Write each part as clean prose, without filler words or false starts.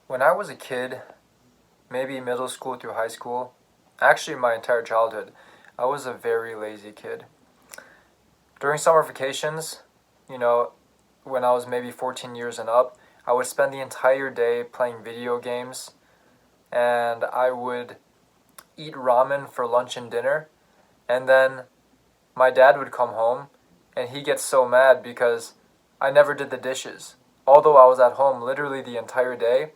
When I was a kid, maybe middle school through high school, actually my entire childhood, I was a very lazy kid. During summer vacations, you know, when I was maybe 14 years and up, I would spend the entire day playing video games, and I would eat ramen for lunch and dinner, and then my dad would come home and he gets so mad because I never did the dishes. Although I was at home literally the entire day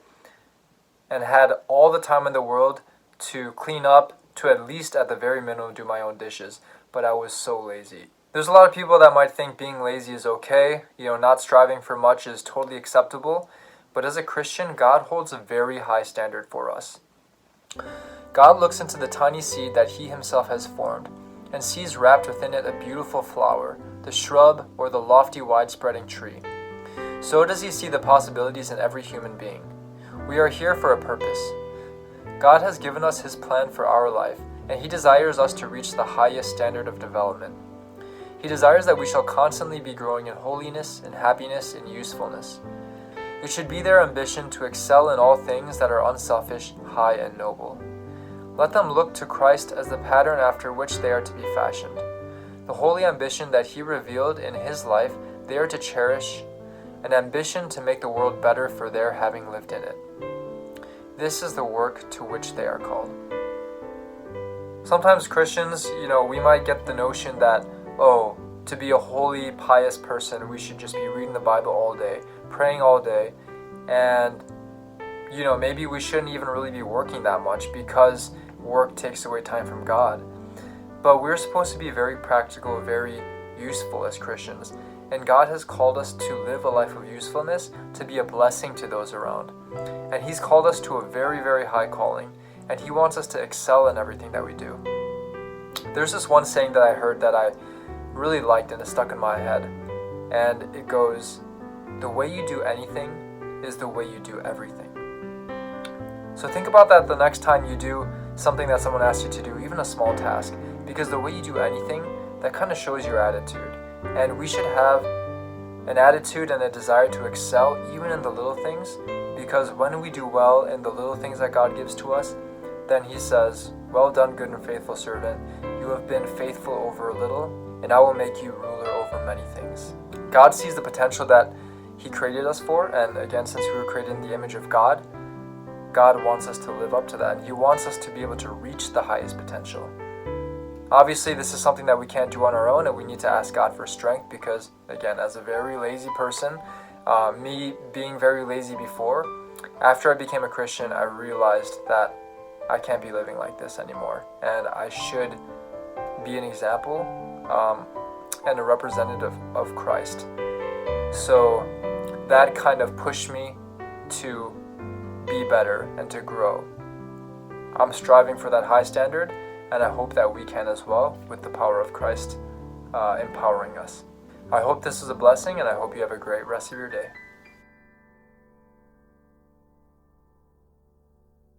and had all the time in the world to clean up, to at least at the very minimum do my own dishes, but I was so lazy. There's a lot of people that might think being lazy is okay, not striving for much is totally acceptable, but as a Christian, God holds a very high standard for us. God looks into the tiny seed that He Himself has formed and sees wrapped within it a beautiful flower, the shrub, or the lofty wide-spreading tree. So does He see the possibilities in every human being. We are here for a purpose. God has given us His plan for our life, and He desires us to reach the highest standard of development. He desires that we shall constantly be growing in holiness, in happiness, in usefulness. It should be their ambition to excel in all things that are unselfish, high, and noble. Let them look to Christ as the pattern after which they are to be fashioned. The holy ambition that He revealed in His life they are to cherish, an ambition to make the world better for their having lived in it. This is the work to which they are called. Sometimes Christians, we might get the notion that, to be a holy, pious person, we should just be reading the Bible all day, praying all day, and maybe we shouldn't even really be working that much because work takes away time from God. But we're supposed to be very practical, very useful as Christians. And God has called us to live a life of usefulness, to be a blessing to those around. And He's called us to a very, very high calling. And He wants us to excel in everything that we do. There's this one saying that I heard that I really liked and it stuck in my head. And it goes, "The way you do anything is the way you do everything." So think about that the next time you do something that someone asks you to do, even a small task, because the way you do anything, that kind of shows your attitude. And we should have an attitude and a desire to excel even in the little things, because when we do well in the little things that God gives to us, then He says, "Well done, good and faithful servant. You have been faithful over a little, and I will make you ruler over many things." God sees the potential that He created us for, and again, since we were created in the image of God, God wants us to live up to that. He wants us to be able to reach the highest potential. Obviously, this is something that we can't do on our own, and we need to ask God for strength because, again, as a very lazy person, me being very lazy before, after I became a Christian, I realized that I can't be living like this anymore, and I should be an example and a representative of Christ. So that kind of pushed me to be better and to grow. I'm striving for that high standard, and I hope that we can as well with the power of Christ empowering us. I hope this is a blessing, and I hope you have a great rest of your day.